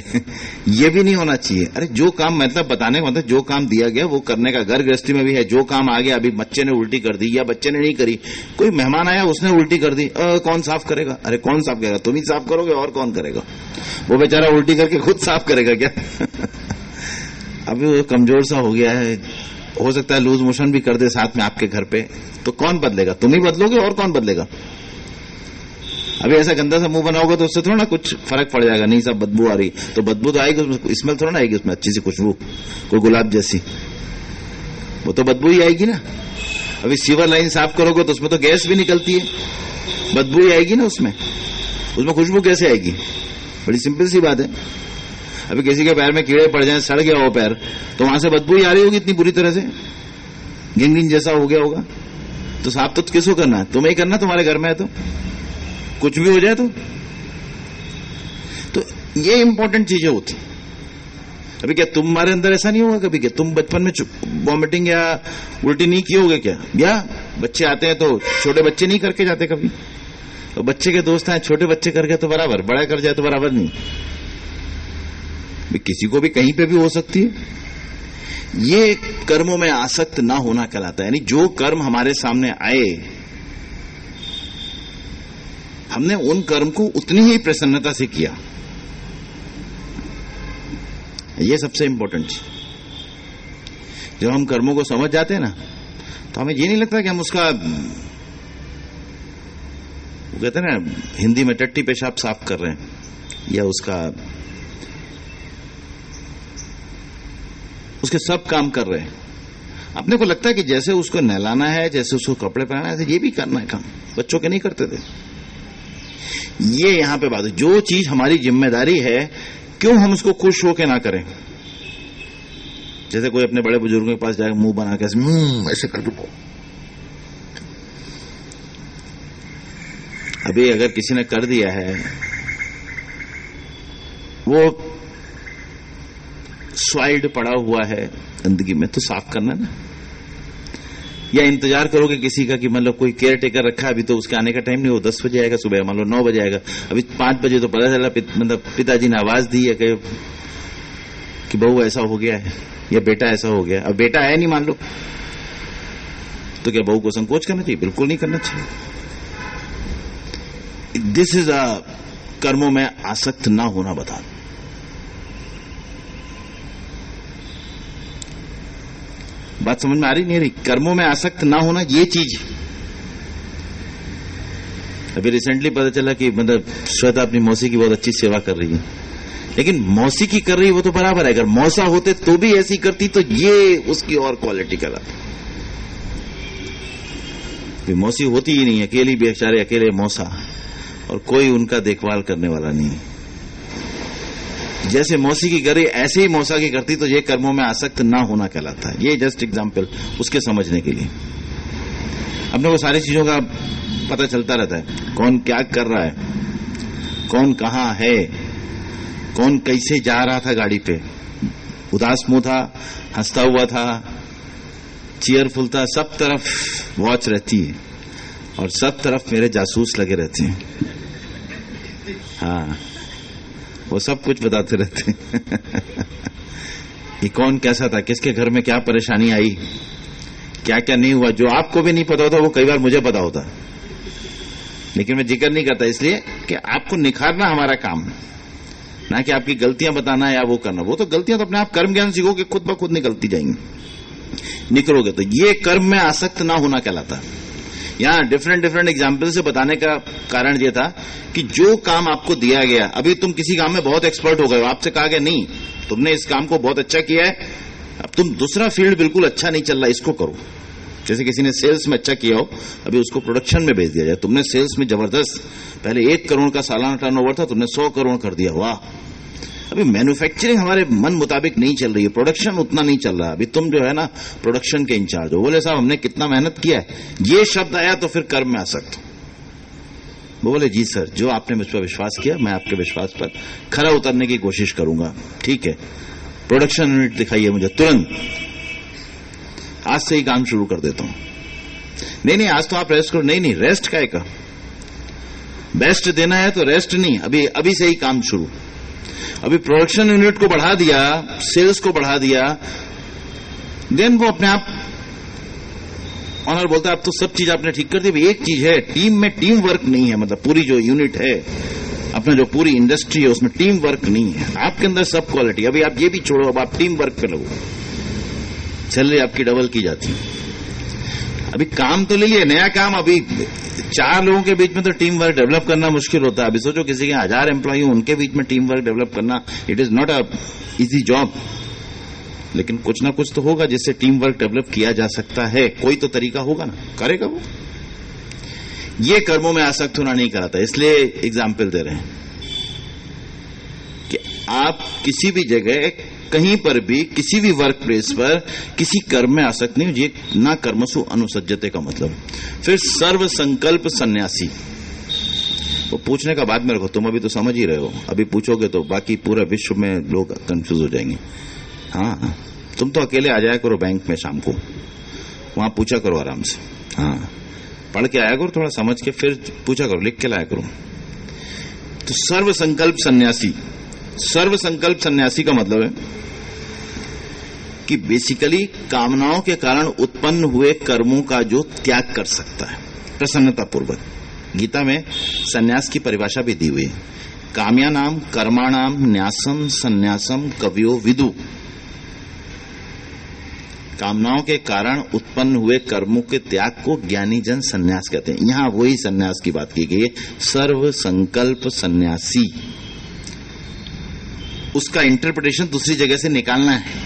ये भी नहीं होना चाहिए। अरे जो काम, मतलब बताने का मतलब जो काम दिया गया वो करने का। घर गृहस्थी में भी है, जो काम आ गया, अभी बच्चे ने उल्टी कर दी या बच्चे ने नहीं करी, कोई मेहमान आया उसने उल्टी कर दी, कौन साफ करेगा? अरे कौन साफ करेगा? तुम ही साफ करोगे और कौन करेगा? वो बेचारा उल्टी करके खुद साफ करेगा क्या? अभी वो कमजोर सा हो गया है, हो सकता है लूज मोशन भी कर दे साथ में आपके घर पे, तो कौन बदलेगा? तुम ही बदलोगे और कौन बदलेगा? अभी ऐसा गंदा सा मुंह बनाओगे तो उससे थोड़ा ना कुछ फर्क पड़ जाएगा। नहीं सब बदबू आ रही, तो बदबू तो आएगी उसमें, स्मेल थोड़ा ना आएगी उसमें अच्छी सी खुशबू, कोई गुलाब जैसी, वो तो बदबू ही आएगी ना। अभी सीवर लाइन साफ करोगे तो उसमें तो गैस भी निकलती है, बदबू ही आएगी ना उसमें खुशबू कैसे आएगी? बड़ी सिंपल सी बात है। अभी किसी के पैर में कीड़े पड़ जाए, सड़ गया हो पैर, तो वहां से बदबू ही आ रही होगी इतनी बुरी तरह से, गिन जैसा हो गया होगा। तो साफ तो किसको करना है? तुम्हें ही करना, तुम्हारे घर में है तो कुछ भी हो जाए तो ये इंपॉर्टेंट चीजें होती। अभी क्या तुम्हारे अंदर ऐसा नहीं होगा कभी? क्या तुम बचपन में वॉमिटिंग या उल्टी नहीं किए होगे क्या? या बच्चे आते हैं तो छोटे बच्चे नहीं करके जाते कभी? तो बच्चे के दोस्त हैं, छोटे बच्चे करके तो बराबर, बड़ा कर जाए तो बराबर नहीं। किसी को भी कहीं पे भी हो सकती है। ये कर्मों में आसक्त ना होना कहलाता है। यानी जो कर्म हमारे सामने आए, हमने उन कर्म को उतनी ही प्रसन्नता से किया। ये सबसे इंपॉर्टेंट चीज। जब हम कर्मों को समझ जाते हैं ना, तो हमें ये नहीं लगता कि हम उसका, वो कहते हैं ना हिंदी में, टट्टी पेशाब साफ कर रहे हैं, या उसके सब काम कर रहे हैं। अपने को लगता है कि जैसे उसको नहलाना है, जैसे उसको कपड़े पहनाना है, ये भी करना है काम। बच्चों के नहीं करते थे। ये यहां पे बात है, जो चीज हमारी जिम्मेदारी है क्यों हम उसको खुश होके ना करें? जैसे कोई अपने बड़े बुजुर्गों के पास जाएगा, मुंह बना के ऐसे कर दो। अभी अगर किसी ने कर दिया है, वो स्वाइल्ड पड़ा हुआ है गंदगी में, तो साफ करना ना। या इंतजार करोगे किसी का कि मतलब कोई केयर टेकर रखा है, अभी तो उसके आने का टाइम नहीं, वो 10 बजे आएगा सुबह, मान लो 9 बजे आएगा, अभी 5 बजे तो पता चला मतलब पिताजी ने आवाज दी है कि बहू ऐसा हो गया है या बेटा ऐसा हो गया। अब बेटा है नहीं मान लो, तो क्या बहू को संकोच करना चाहिए? बिल्कुल नहीं करना चाहिए। दिस इज अ कर्मों में आसक्त ना होना बता। बात समझ में आ रही नहीं रही? कर्मों में आसक्त ना होना ये चीज। अभी रिसेंटली पता चला कि मतलब श्वेता अपनी मौसी की बहुत अच्छी सेवा कर रही है, लेकिन मौसी की कर रही है वो तो बराबर है, अगर मौसा होते तो भी ऐसी करती तो ये उसकी और क्वालिटी कराती। मौसी होती ही नहीं, अकेली बेचारे, अकेले मौसा, और कोई उनका देखभाल करने वाला नहीं। जैसे मौसी की करे ऐसे ही मौसा की करती, तो ये कर्मों में आसक्त ना होना कहलाता है। ये जस्ट एग्जाम्पल उसके समझने के लिए। अपने को सारी चीजों का पता चलता रहता है, कौन क्या कर रहा है, कौन कहां है, कौन कैसे जा रहा था गाड़ी पे, उदास मुंह था, हंसता हुआ था, चीयरफुल था, सब तरफ वॉच रहती है और सब तरफ मेरे जासूस लगे रहते हैं। हाँ, वो सब कुछ बताते रहते हैं कि कौन कैसा था, किसके घर में क्या परेशानी आई, क्या क्या नहीं हुआ। जो आपको भी नहीं पता होता वो कई बार मुझे पता होता, लेकिन मैं जिक्र नहीं करता, इसलिए कि आपको निखारना हमारा काम है, ना कि आपकी गलतियां बताना या वो करना। वो तो गलतियां तो अपने आप कर्म ज्ञान सीखोगे, खुद ब खुद निकलती जाएंगी, निकलोगे तो। ये कर्म में आसक्त ना होना कहलाता। यहां डिफरेंट एग्जाम्पल से बताने का कारण ये था कि जो काम आपको दिया गया, अभी तुम किसी काम में बहुत एक्सपर्ट हो गए हो, आपसे कहा गया नहीं तुमने इस काम को बहुत अच्छा किया है, अब तुम दूसरा फील्ड बिल्कुल अच्छा नहीं चल रहा, इसको करो। जैसे किसी ने सेल्स में अच्छा किया हो, अभी उसको प्रोडक्शन में भेज दिया जाए। तुमने सेल्स में जबरदस्त, पहले 1 करोड़ का सालाना टर्नओवर था, तुमने 100 करोड़ कर दिया, वाह। अभी मैन्युफैक्चरिंग हमारे मन मुताबिक नहीं चल रही है, प्रोडक्शन उतना नहीं चल रहा। अभी तुम जो है ना प्रोडक्शन के इंचार्ज हो, बोले साहब हमने कितना मेहनत किया है, ये शब्द आया तो फिर कर्म में आ सकता। वो बोले जी सर, जो आपने मुझ पर विश्वास किया मैं आपके विश्वास पर खरा उतरने की कोशिश करूंगा, ठीक है, प्रोडक्शन यूनिट दिखाइए मुझे तुरंत, आज से ही काम शुरू कर देता हूं। नहीं आज तो आप रेस्ट करो। नहीं रेस्ट का का बेस्ट देना है तो रेस्ट नहीं, अभी से ही काम शुरू। अभी प्रोडक्शन यूनिट को बढ़ा दिया, सेल्स को बढ़ा दिया, देन वो अपने आप ऑनर बोलता है अब तो सब चीज आपने ठीक कर दी। एक चीज है, टीम में टीम वर्क नहीं है, मतलब पूरी जो यूनिट है, अपना जो पूरी इंडस्ट्री है उसमें टीम वर्क नहीं है। आपके अंदर सब क्वालिटी, अभी आप ये भी छोड़ो, अब आप टीम वर्क पे लगो, सैलरी आपकी डबल की जाती है। अभी काम तो ले लिए, नया काम, अभी 4 लोगों के बीच में तो टीम वर्क डेवलप करना मुश्किल होता है। अभी सोचो किसी के 1000 एम्प्लॉई हो, उनके बीच में टीम वर्क डेवलप करना, it is not a easy job. लेकिन कुछ ना कुछ तो होगा जिससे टीम वर्क डेवलप किया जा सकता है, कोई तो तरीका होगा ना, करेगा वो। ये कर्मों में आसक्त होना नहीं कराता। इसलिए एग्जाम्पल दे रहे हैं कि आप किसी भी जगह, कहीं पर भी, किसी भी वर्क प्लेस पर किसी कर्म में आसक्त नहीं हो। ये ना कर्मसु अनुसज्जते का मतलब। फिर सर्व संकल्प सन्यासी, वो पूछने का बाद में रखो, तुम अभी तो समझ ही रहे हो, अभी पूछोगे तो बाकी पूरा विश्व में लोग कंफ्यूज हो जाएंगे। हाँ, तुम तो अकेले आ जाया करो बैंक में शाम को, वहां पूछा करो आराम से, हाँ पढ़ के आया करो, थोड़ा समझ के फिर पूछा करो, लिख के लाया करो। तो सर्व संकल्प सन्यासी, सर्व संकल्प सन्यासी का मतलब है कि बेसिकली कामनाओं के कारण उत्पन्न हुए कर्मों का जो त्याग कर सकता है प्रसन्नता पूर्वक। गीता में सन्यास की परिभाषा भी दी हुई है, काम्यानाम कर्माणाम न्यासम सन्यासम कवियो विदु। कामनाओं के कारण उत्पन्न हुए कर्मों के त्याग को ज्ञानी जन सन्यास कहते हैं। यहां वही सन्यास की बात की गई है, सर्व संकल्प सन्यासी। उसका इंटरप्रिटेशन दूसरी जगह से निकालना है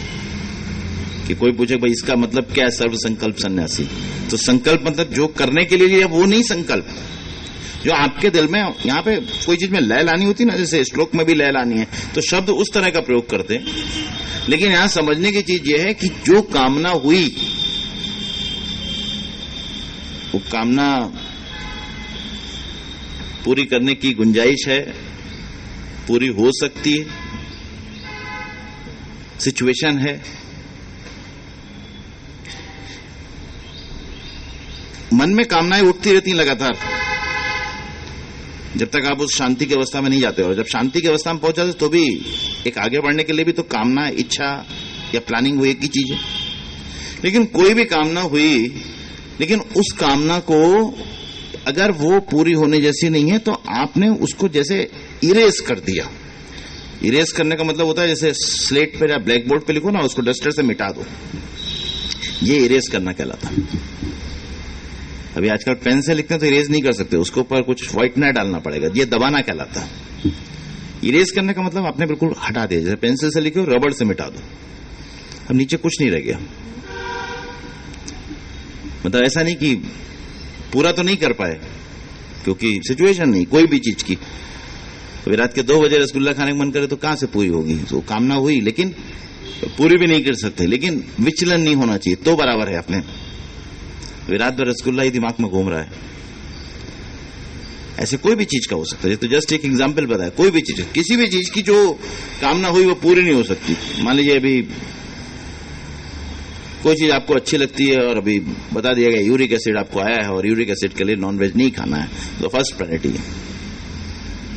कि कोई पूछे भाई इसका मतलब क्या है सर्व संकल्प सन्यासी, तो संकल्प मतलब जो करने के लिए लिया वो नहीं संकल्प, जो आपके दिल में यहाँ पे कोई चीज में लय लानी होती ना, जैसे श्लोक में भी लय लानी है तो शब्द उस तरह का प्रयोग करते हैं, लेकिन यहां समझने की चीज यह है कि जो कामना हुई वो कामना पूरी करने की गुंजाइश है, पूरी हो सकती है, सिचुएशन है। मन में कामनाएं उठती रहती लगातार जब तक आप उस शांति की अवस्था में नहीं जाते, और जब शांति की अवस्था में पहुंच जाते तो भी एक आगे बढ़ने के लिए भी तो कामना, इच्छा या प्लानिंग वो एक ही चीज है। लेकिन कोई भी कामना हुई, लेकिन उस कामना को अगर वो पूरी होने जैसी नहीं है तो आपने उसको जैसे इरेज कर दिया। इरेज करने का मतलब होता है जैसे स्लेट पे या ब्लैक बोर्ड पे लिखो ना, उसको डस्टर से मिटा दो, ये इरेज करना कहलाता। अभी आजकल पेन से लिखते हैं तो इरेज नहीं कर सकते, उसके ऊपर कुछ व्हाइटनर डालना पड़ेगा, ये दबाना कहलाता है। इरेज करने का मतलब आपने बिल्कुल हटा दिया, जैसे पेंसिल से लिखो रबड़ से मिटा दो, अब नीचे कुछ नहीं रह गया। मतलब ऐसा नहीं कि पूरा तो नहीं कर पाए, क्योंकि सिचुएशन नहीं कोई भी चीज की। तो रात के 2 बजे रसगुल्ला खाने का मन करे तो कहां से पूरी होगी? तो कामना हुई लेकिन पूरी भी नहीं कर सकते, लेकिन विचलन नहीं होना चाहिए तो बराबर है। अपने रात भर रसगुल्ला ही दिमाग में घूम रहा है, ऐसे कोई भी चीज का हो सकता है। तो जस्ट एक एग्जांपल बताया, कोई भी चीज, किसी भी चीज की जो कामना हुई वो पूरी नहीं हो सकती। मान लीजिए अभी कोई चीज आपको अच्छी लगती है और अभी बता दिया गया यूरिक एसिड आपको आया है और यूरिक एसिड के लिए नॉनवेज नहीं खाना है, तो फर्स्ट प्रायोरिटी है।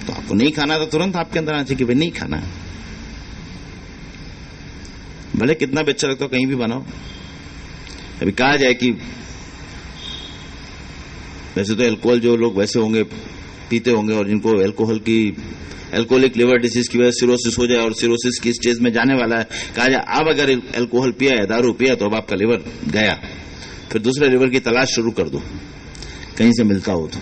तो आपको नहीं खाना तो तुरंत आपके अंदर आना चाहिए कि भाई नहीं खाना है, भले कितना भी अच्छा लगता हो कहीं भी बनाओ। अभी कहा जाए कि वैसे तो अल्कोहल जो लोग वैसे होंगे पीते होंगे और जिनको अल्कोहलिक लिवर डिसीज की वजह से सिरोसिस हो जाए और सिरोसिस की स्टेज में जाने वाला है, कहा जाए अब अगर अल्कोहल पिया है, दारू पिया तो अब आपका लिवर गया, फिर दूसरे लिवर की तलाश शुरू कर दो कहीं से मिलता हो तो।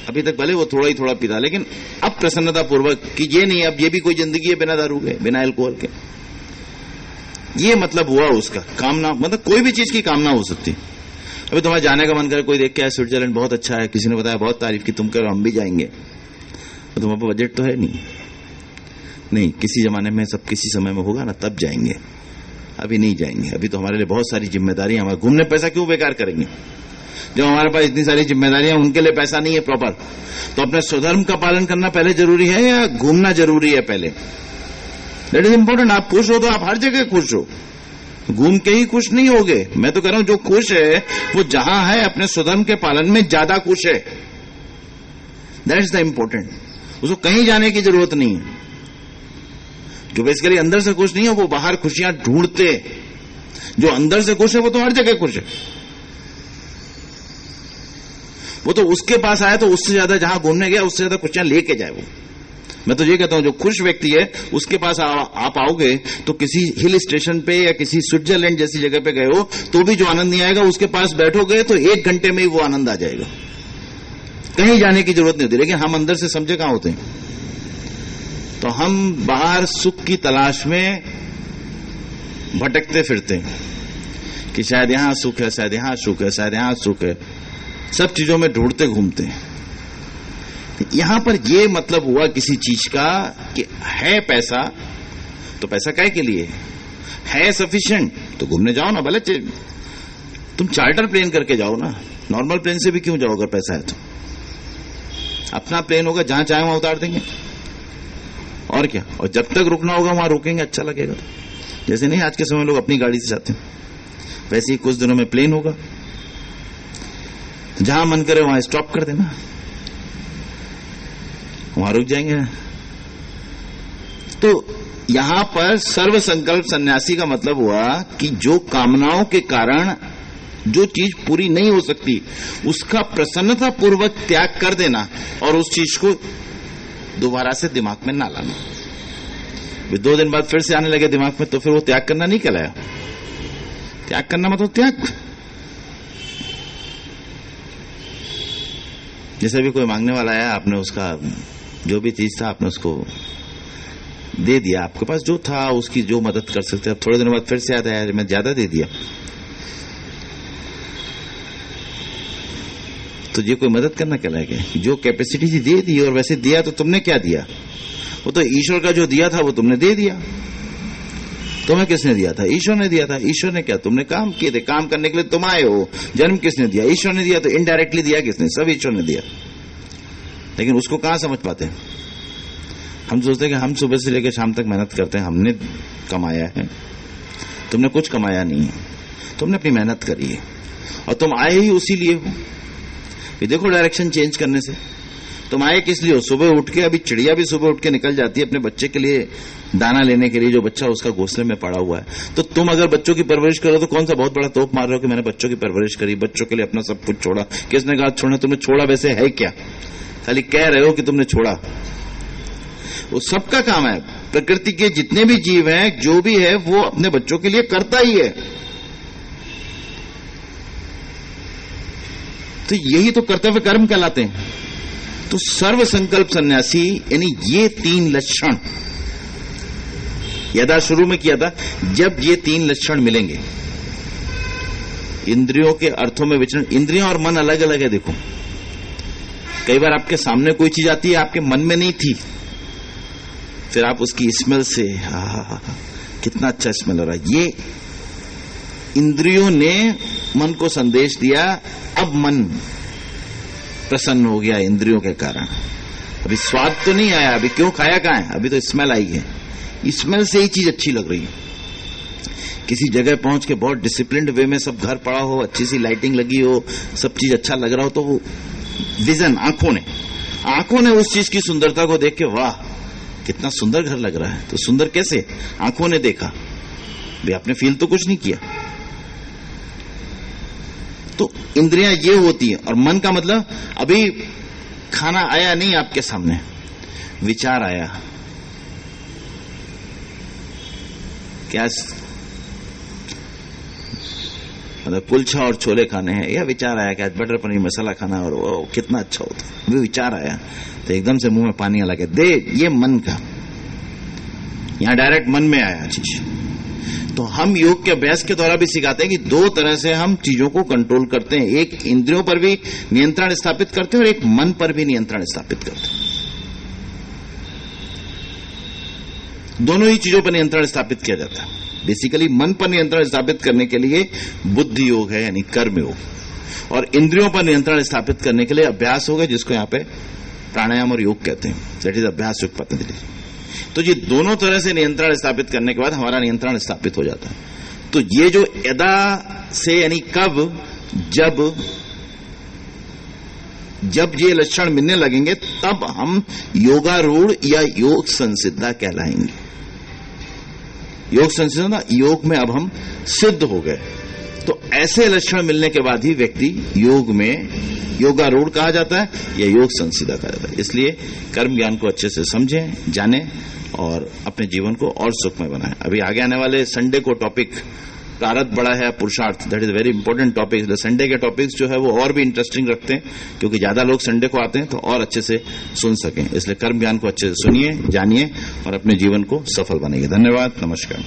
अभी तक भले वो थोड़ा ही थोड़ा पीता, लेकिन अब प्रसन्नता पूर्वक कि ये नहीं अब ये भी कोई जिंदगी है बिना दारू के, बिना अल्कोहल के। ये मतलब हुआ उसका कामना, मतलब कोई भी चीज की कामना हो सकती। अभी तुम्हारा जाने का मन करे, कोई देख के आया स्विट्जरलैंड बहुत अच्छा है, किसी ने बताया बहुत तारीफ की, तुम करो हम भी जाएंगे, तो तुम्हारे पास बजट तो है नहीं, किसी जमाने में सब किसी समय में होगा ना तब जाएंगे, अभी नहीं जाएंगे। अभी तो हमारे लिए बहुत सारी जिम्मेदारियां, हमारे घूमने पैसा क्यों बेकार करेंगे जब हमारे पास इतनी सारी जिम्मेदारियां, उनके लिए पैसा नहीं है प्रॉपर। तो अपने स्वधर्म का पालन करना पहले जरूरी है या घूमना जरूरी है पहले? That is important. आप खुश हो तो आप हर जगह खुश हो, घूम के ही खुश नहीं होगे। मैं तो कह रहा हूं जो खुश है वो जहां है अपने स्वधर्म के पालन में ज्यादा खुश है, दैट इज द इंपॉर्टेंट। उसको कहीं जाने की जरूरत नहीं है। जो बेसिकली अंदर से खुश नहीं है वो बाहर खुशियां ढूंढते, जो अंदर से खुश है वो तो हर जगह खुश है। वो तो उसके पास आया तो उससे ज्यादा, जहां घूमने गया उससे ज्यादा खुशियां लेके जाए वो। मैं तो ये कहता हूं जो खुश व्यक्ति है उसके पास आप आओगे तो किसी हिल स्टेशन पे या किसी स्विट्जरलैंड जैसी जगह पे गए हो तो भी जो आनंद नहीं आएगा, उसके पास बैठोगे तो 1 घंटे में ही वो आनंद आ जाएगा, कहीं जाने की जरूरत नहीं होती। लेकिन हम अंदर से समझे कहां होते हैं, तो हम बाहर सुख की तलाश में भटकते फिरते हैं कि शायद यहां सुख है, शायद यहां सुख है, शायद यहां सुख है, सब चीजों में ढूंढते घूमते हैं। यहां पर यह मतलब हुआ किसी चीज का कि है पैसा, तो पैसा काय के लिए है? सफिशिएंट तो घूमने जाओ ना, भले तुम चार्टर प्लेन करके जाओ ना, नॉर्मल प्लेन से भी क्यों जाओ अगर पैसा है तो। अपना प्लेन होगा, जहां चाहे वहां उतार देंगे और क्या, और जब तक रुकना होगा वहां रुकेंगे, अच्छा लगेगा। जैसे नहीं आज के समय लोग अपनी गाड़ी से जाते हैं, वैसे ही कुछ दिनों में प्लेन होगा, जहां मन करे वहां स्टॉप कर देना, वहां रुक जाएंगे। तो यहां पर सर्व संकल्प सन्यासी का मतलब हुआ कि जो कामनाओं के कारण जो चीज पूरी नहीं हो सकती उसका प्रसन्नता पूर्वक त्याग कर देना और उस चीज को दोबारा से दिमाग में ना लाना। 2 दिन बाद फिर से आने लगे दिमाग में, तो फिर वो त्याग करना नहीं कहलाया। त्याग करना मतलब त्याग। जैसे भी कोई मांगने वाला आया, आपने उसका जो भी चीज था आपने उसको दे दिया, आपके पास जो था उसकी जो मदद कर सकते। अब थोड़े दिनों बाद फिर से याद आया मैं ज्यादा दे दिया, तो ये कोई मदद करना कहलाएगा? जो कैपेसिटी थी दे दी, और वैसे दिया तो तुमने क्या दिया? वो तो ईश्वर का जो दिया था वो तुमने दे दिया। तुम्हें किसने दिया था? ईश्वर ने दिया था। ईश्वर ने क्या? तुमने काम किए थे, काम करने के लिए तुम आए हो। जन्म किसने दिया? ईश्वर ने दिया। तो इनडायरेक्टली दिया किसने? सब ईश्वर ने दिया। लेकिन उसको कहां समझ पाते हैं? हम सोचते हैं कि हम सुबह से लेकर शाम तक मेहनत करते हैं, हमने कमाया है। तुमने कुछ कमाया नहीं है, तुमने अपनी मेहनत करी है, और तुम आए ही उसी लिए हो। ये देखो डायरेक्शन चेंज करने से। तुम आए किस लिए हो? सुबह उठ के, अभी चिड़िया भी सुबह उठ के निकल जाती है अपने बच्चे के लिए दाना लेने के लिए, जो बच्चा उसका घोंसले में पड़ा हुआ है। तो तुम अगर बच्चों की परवरिश करो तो कौन सा बहुत बड़ा तोप मार रहे हो कि मैंने बच्चों की परवरिश करी, बच्चों के लिए अपना सब कुछ छोड़ा। किसने कहा छोड़ना? तुमने छोड़ा वैसे है क्या? खाली कह रहे हो कि तुमने छोड़ा। वो सबका काम है। प्रकृति के जितने भी जीव हैं, जो भी है, वो अपने बच्चों के लिए करता ही है। तो यही तो कर्तव्य कर्म कहलाते हैं। तो सर्व संकल्प सन्यासी यानी ये 3 लक्षण यदा शुरू में किया था। जब ये 3 लक्षण मिलेंगे, इंद्रियों के अर्थों में विचरण। इंद्रियां और मन अलग अलग है। देखो, कई बार आपके सामने कोई चीज आती है, आपके मन में नहीं थी, फिर आप उसकी स्मेल से कितना अच्छा स्मेल हो रहा है, ये इंद्रियों ने मन को संदेश दिया। अब मन प्रसन्न हो गया इंद्रियों के कारण। अभी स्वाद तो नहीं आया, अभी क्यों खाया कहां है? अभी तो स्मेल आई है। स्मेल से ही चीज अच्छी लग रही है। किसी जगह पहुंच के बहुत डिसिप्लिन्ड वे में सब घर पड़ा हो, अच्छी सी लाइटिंग लगी हो, सब चीज अच्छा लग रहा हो, तो वो विजन आंखों ने उस चीज की सुंदरता को देख के, वाह कितना सुंदर घर लग रहा है। तो सुंदर कैसे? आंखों ने देखा, भाई आपने फील तो कुछ नहीं किया। तो इंद्रियां ये होती है। और मन का मतलब, अभी खाना आया नहीं आपके सामने, विचार आया, क्या मतलब कुलचा और छोले खाने हैं, या विचार आया कि आज बटर पनीर मसाला खाना है और वो कितना अच्छा होता है, अभी विचार आया तो एकदम से मुंह में पानी आ लगे। दे, ये मन का, यहां डायरेक्ट मन में आया चीज। तो हम योग के अभ्यास के द्वारा भी सिखाते हैं कि 2 तरह से हम चीजों को कंट्रोल करते हैं। एक इंद्रियों पर भी नियंत्रण स्थापित करते हैं और एक मन पर भी नियंत्रण स्थापित करते हैं। दोनों ही चीजों पर नियंत्रण स्थापित किया जाता है। बेसिकली मन पर नियंत्रण स्थापित करने के लिए बुद्धि योग है, यानी कर्म योग, और इंद्रियों पर नियंत्रण स्थापित करने के लिए अभ्यास योग है, जिसको यहां पे प्राणायाम और योग कहते हैं। दैट इज अभ्यास योग पतंजलि। तो ये दोनों तरह से नियंत्रण स्थापित करने के बाद हमारा नियंत्रण स्थापित हो जाता है। तो ये जो यदा से यानी कब, जब ये लक्षण मिलने लगेंगे, तब हम योगारूढ़ या योग संसिद्धा कहलाएंगे। योग संसिद्धा, योग में अब हम सिद्ध हो गए। तो ऐसे लक्षण मिलने के बाद ही व्यक्ति योग में योगारूढ़ कहा जाता है या योग संसिद्धा कहा जाता है। इसलिए कर्म ज्ञान को अच्छे से समझें, जानें और अपने जीवन को और सुखमय बनाएं। अभी आगे आने वाले संडे को टॉपिक प्रारब्ध बड़ा है पुरुषार्थ, that is very important topic. Sunday के टॉपिक्स जो है वो और भी इंटरेस्टिंग रखते हैं, क्योंकि ज्यादा लोग संडे को आते हैं तो और अच्छे से सुन सकें। इसलिए कर्म ज्ञान को अच्छे से सुनिए, जानिए और अपने जीवन को सफल बनाइए। धन्यवाद, नमस्कार।